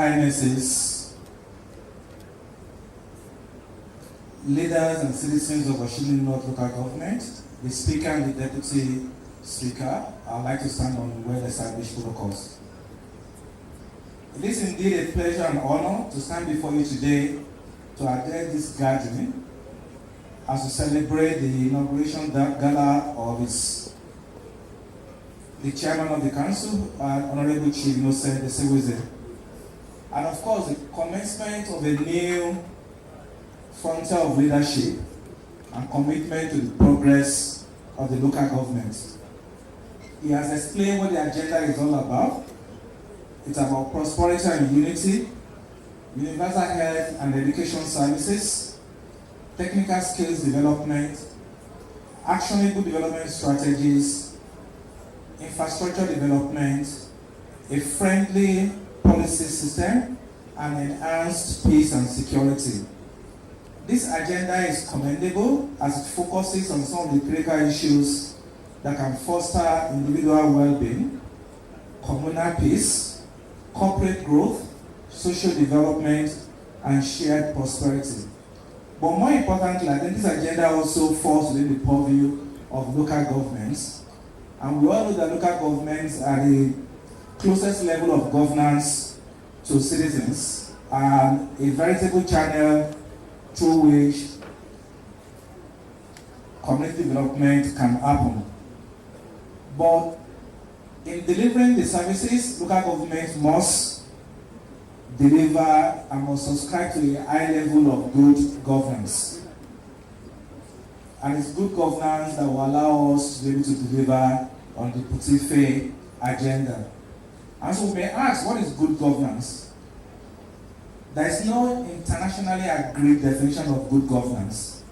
Highnesses, leaders and citizens of Oshimili North Local Government, the Speaker and the Deputy Speaker, I'd like to stand on well-established protocols. It is indeed a pleasure and honor to stand before you today to address this gathering as we celebrate the inauguration Gala of the Chairman of the Council, Honorable Chief Innocent Esewezie, and of course the commencement of a new frontier of leadership and commitment to the progress of the local government. He has explained what the agenda is all about. It's about prosperity and unity, universal health and education services, technical skills development, actionable development strategies, infrastructure development, a friendly policy system, and enhanced peace and security. This agenda is commendable as it focuses on some of the critical issues that can foster individual well-being, communal peace, corporate growth, social development, and shared prosperity. But more importantly, I think this agenda also falls within the purview of local governments. And we all know that local governments are the closest level of governance to citizens and a veritable channel through which community development can happen. But in delivering the services, local governments must deliver and must subscribe to a high level of good governance. And it's good governance that will allow us to be able to deliver on the PUTA-IFE agenda. And so we may ask, what is good governance? There is no internationally agreed definition of good governance.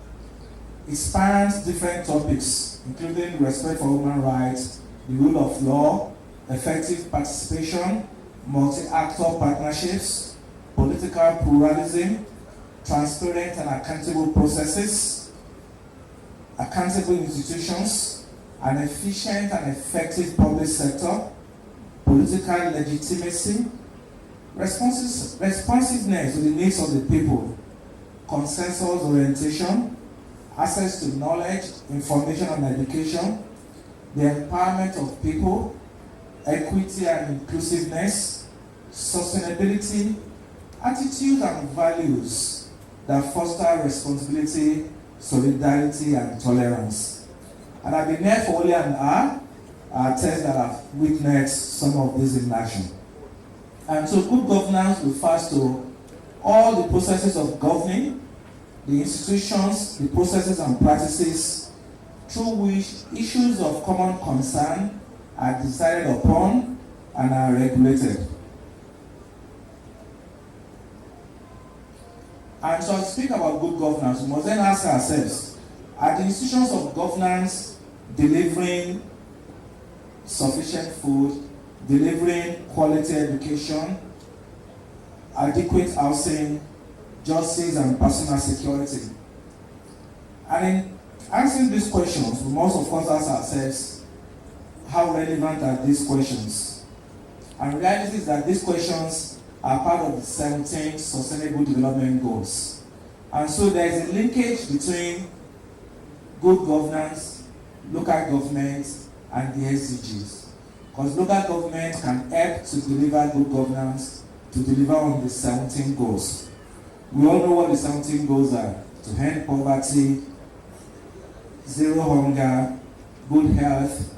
It spans different topics, including respect for human rights, the rule of law, effective participation, multi-actor partnerships, political pluralism, transparent and accountable processes, accountable institutions, an efficient and effective public sector, political legitimacy, responsiveness to the needs of the people, consensus orientation, access to knowledge, information and education, the empowerment of people, equity and inclusiveness, sustainability, attitudes and values that foster responsibility, solidarity and tolerance. And I've been here for only an hour, test that I've witnessed some of these in action. And so good governance refers to all the processes of governing, the institutions, the processes and practices through which issues of common concern are decided upon and are regulated. And so to speak about good governance, we must then ask ourselves, are the institutions of governance delivering sufficient food, delivering quality education, adequate housing, justice and personal security? And in answering these questions, we must of course ask ourselves, how relevant are these questions? And the reality is that these questions are part of the 17 Sustainable Development Goals. And so there is a linkage between good governance, local government, and the SDGs. Because local government can help to deliver good governance, to deliver on the 17 goals. We all know what the 17 goals are: to end poverty, zero hunger, good health,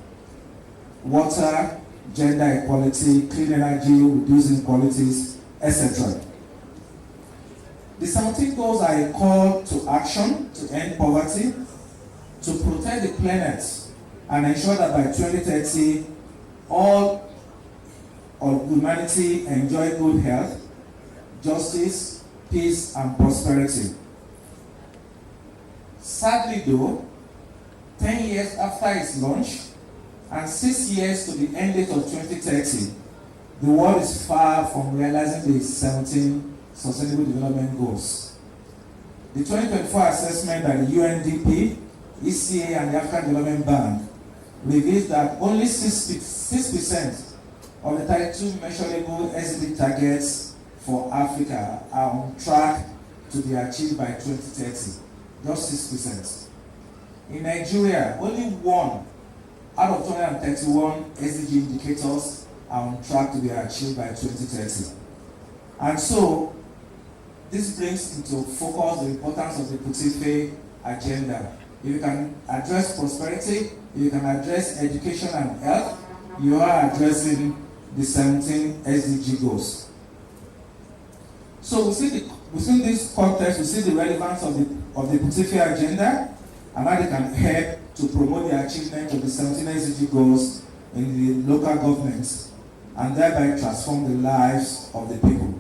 water, gender equality, clean energy, reduce inequalities, etc. The 17 goals are a call to action to end poverty, to protect the planet, and ensure that by 2030, all of humanity enjoy good health, justice, peace, and prosperity. Sadly though, 10 years after its launch, and 6 years to the end date of 2030, the world is far from realizing the 17 Sustainable Development Goals. The 2024 assessment by the UNDP, ECA, and the African Development Bank reveals that only 6% of the 32 measurable SDG targets for Africa are on track to be achieved by 2030, just 6%. In Nigeria, only 1 out of 231 SDG indicators are on track to be achieved by 2030. And so, this brings into focus the importance of the PUTA-IFE agenda. If you can address prosperity, if you can address education and health, you are addressing the 17 SDG goals. So within this context, we see the relevance of the PUTA-IFE agenda and how they can help to promote the achievement of the 17 SDG goals in the local governments and thereby transform the lives of the people.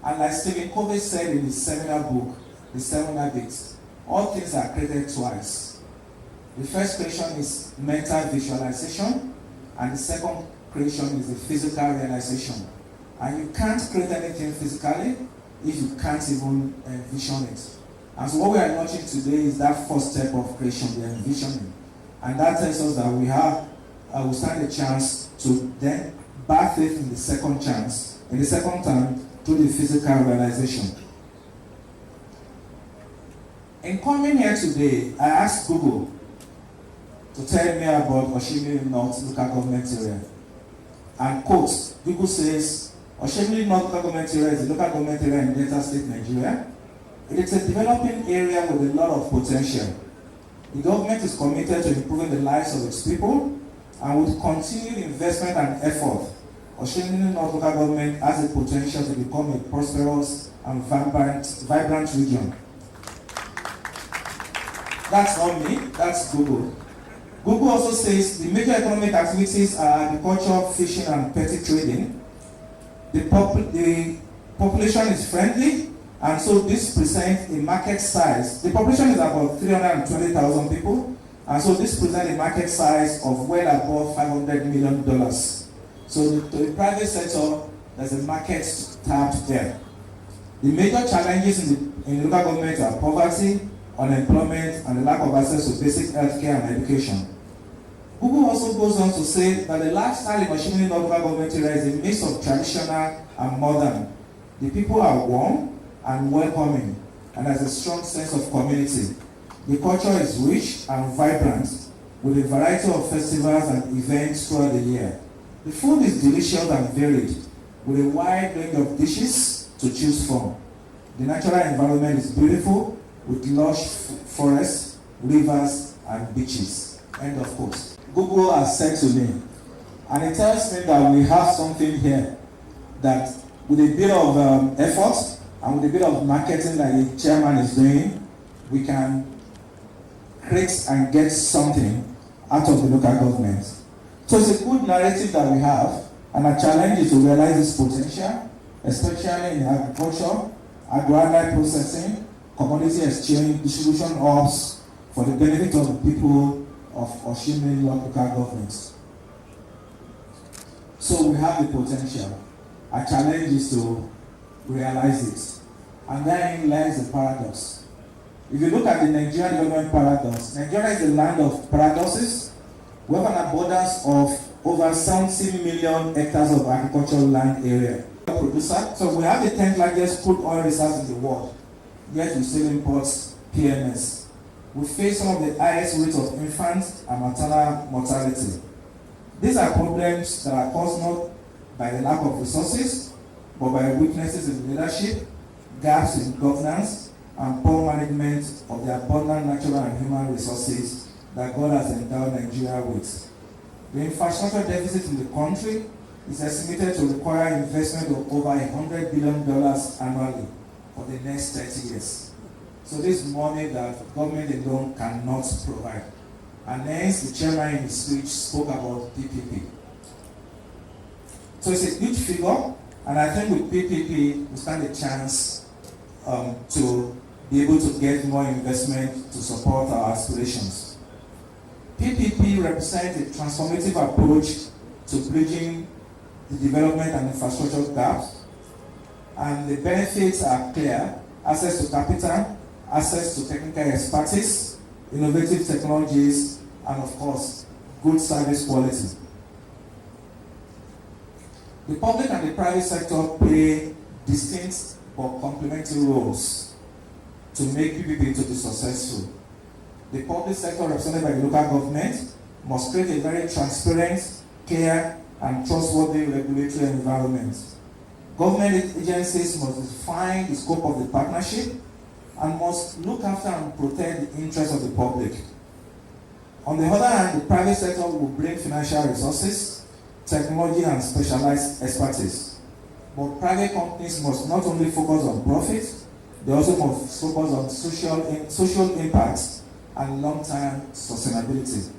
And like Stephen Covey said in his seminal book, The 7 Habits, all things are created twice. The first creation is mental visualization, and the second creation is the physical realization. And you can't create anything physically if you can't even envision it. And so what we are launching today is that first step of creation, the envisioning. And that tells us that we stand a chance to then birth it in the second time, through the physical realization. In coming here today, I asked Google to tell me about Oshimili North local government area. And quote, Google says, Oshimili North local government area is a local government area in Delta State, Nigeria. It is a developing area with a lot of potential. The government is committed to improving the lives of its people, and with continued investment and effort, Oshimili North local government has the potential to become a prosperous and vibrant region. That's not me, that's Google. Google also says the major economic activities are agriculture, fishing, and petty trading. The population is friendly, and so this presents a market size. The population is about 320,000 people, and so this presents a market size of well above $500 million. So to the private sector, there's a market tapped there. The major challenges in local government are poverty, unemployment, and the lack of access to basic healthcare and education. Google also goes on to say that the lifestyle in Oshimili local government area is a mix of traditional and modern. The people are warm and welcoming, and has a strong sense of community. The culture is rich and vibrant, with a variety of festivals and events throughout the year. The food is delicious and varied, with a wide range of dishes to choose from. The natural environment is beautiful, with lush forests, rivers, and beaches. End of quote. Google has said to me, and it tells me that we have something here that with a bit of effort and with a bit of marketing that the chairman is doing, we can create and get something out of the local government. So it's a good narrative that we have, and our challenge is to realize this potential, especially in agriculture, agro-allied processing, commodity exchange, distribution hubs for the benefit of the people of Oshimili local governments. So we have the potential. Our challenge is to realize it. And therein lies the paradox. If you look at the Nigerian development paradox, Nigeria is a land of paradoxes. We have an abundance of over 70 million hectares of agricultural land area. Producer. So we have the 10th largest crude oil reserves in the world, yet we still import PMS. We face some of the highest rates of infant and maternal mortality. These are problems that are caused not by the lack of resources, but by weaknesses in leadership, gaps in governance, and poor management of the abundant natural and human resources that God has endowed Nigeria with. The infrastructure deficit in the country is estimated to require investment of over $100 billion annually for the next 30 years. So this is money that government alone cannot provide. And hence the chairman in his speech spoke about PPP. So it's a huge figure, and I think with PPP we stand a chance to be able to get more investment to support our aspirations. PPP represents a transformative approach to bridging the development and infrastructure gaps, and the benefits are clear: access to capital, access to technical expertise, innovative technologies, and of course, good service quality. The public and the private sector play distinct but complementary roles to make PPP to be successful. The public sector, represented by the local government, must create a very transparent, clear, and trustworthy regulatory environment. Government agencies must define the scope of the partnership and must look after and protect the interests of the public. On the other hand, the private sector will bring financial resources, technology, and specialized expertise. But private companies must not only focus on profit, they also must focus on social impact and long-term sustainability.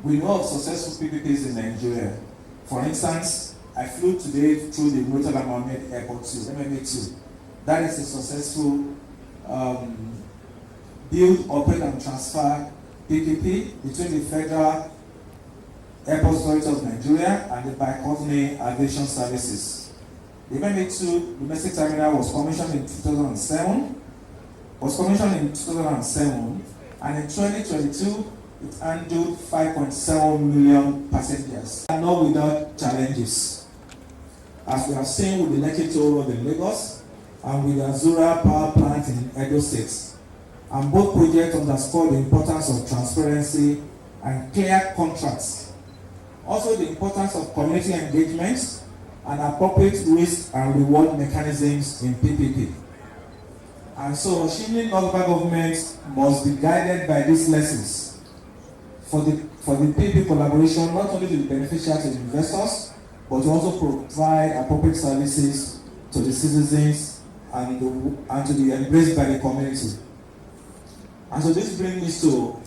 We know of successful PPPs in Nigeria. For instance, I flew today through the Murtala Mohammed Airport 2, MMA2. That is a successful build, operate, and transfer PPP between the Federal Airport Authority of Nigeria and the Bi-Continental Aviation Services. The MMA2 domestic terminal was commissioned in 2007, and in 2022, it handled 5.7 million passengers. And not without challenges. As we have seen with the Lekki Toll Road in Lagos and with the Azura Power Plant in Edo State. And both projects underscore the importance of transparency and clear contracts. Also, the importance of community engagement and appropriate risk and reward mechanisms in PPP. And so, Oshimili local government must be guided by these lessons for the PPP collaboration, not only to be beneficial to the investors, but to also provide appropriate services to the citizens and to be embraced by the community. And so this brings me to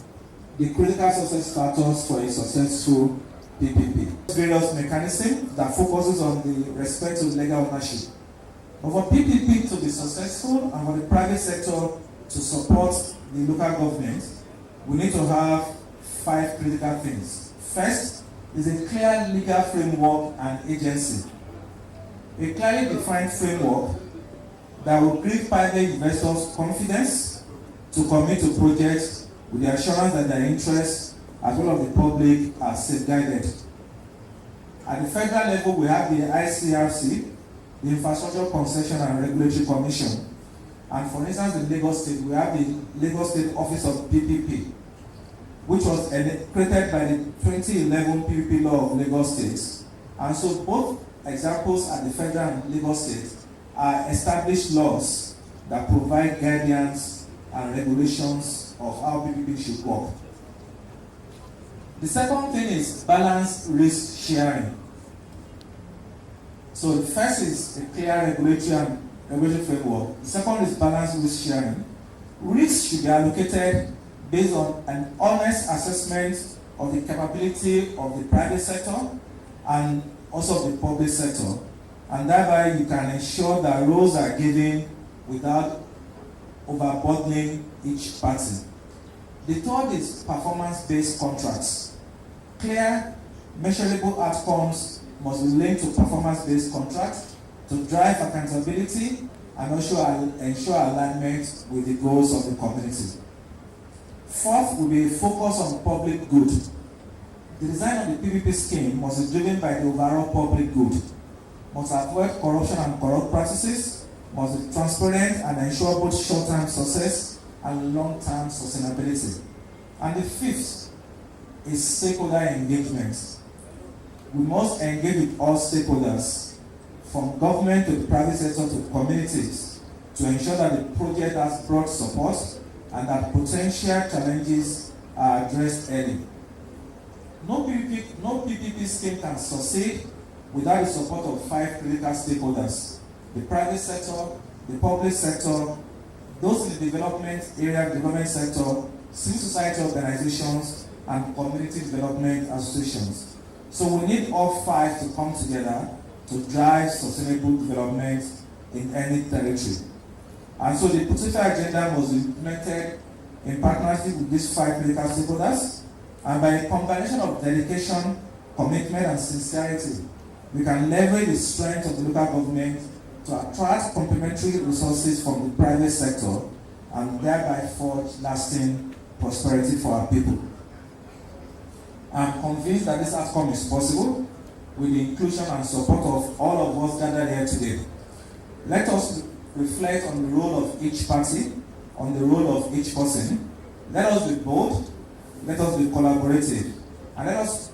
the critical success factors for a successful PPP. Various mechanisms that focuses on the respect to legal ownership. But for PPP to be successful and for the private sector to support the local government, we need to have 5 critical things. First is a clear legal framework and agency. A clearly defined framework that will give private investors confidence to commit to projects with the assurance that their interests as well as the public are safeguarded. At the federal level, we have the ICRC, the Infrastructure Concession and Regulatory Commission. And for instance, in Lagos State, we have the Lagos State Office of PPP, which was created by the 2011 PPP law of Lagos State. And so both examples at the federal and Lagos State are established laws that provide guidance and regulations of how PPP should work. The second thing is balanced risk sharing. So the first is a clear regulatory framework. The second is balanced risk sharing. Risks should be allocated based on an honest assessment of the capability of the private sector and also of the public sector. And thereby you can ensure that roles are given without overburdening each party. The third is performance-based contracts. Clear, measurable outcomes must be linked to performance-based contracts to drive accountability and also ensure alignment with the goals of the community. Fourth will be a focus on public good. The design of the PPP scheme must be driven by the overall public good, must avoid corruption and corrupt practices, must be transparent and ensure both short-term success and long-term sustainability. And the fifth is stakeholder engagement. We must engage with all stakeholders, from government to the private sector to communities, to ensure that the project has broad support and that potential challenges are addressed early. No PPP scheme can succeed without the support of 5 critical stakeholders: the private sector, the public sector, those in the development sector, civil society organizations, and community development associations. So we need all 5 to come together to drive sustainable development in any territory. And so the PUTA-IFE agenda was implemented in partnership with these 5 critical stakeholders, and by a combination of dedication, commitment, and sincerity, we can leverage the strength of the local government to attract complementary resources from the private sector and thereby forge lasting prosperity for our people. I'm convinced that this outcome is possible with the inclusion and support of all of us gathered here today. Let us reflect on the role of each party, on the role of each person. Let us be bold, let us be collaborative, and let us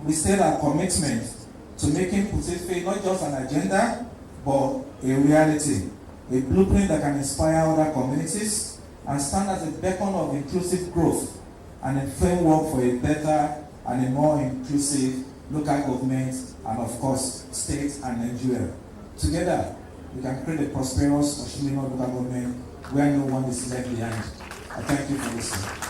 restate our commitment to making PUTA-IFE not just an agenda, but a reality, a blueprint that can inspire other communities and stand as a beacon of inclusive growth and a framework for a better and a more inclusive local government and, of course, state and Nigeria. Together, we can create a prosperous Oshimili local government where no one is left behind. I thank you for listening.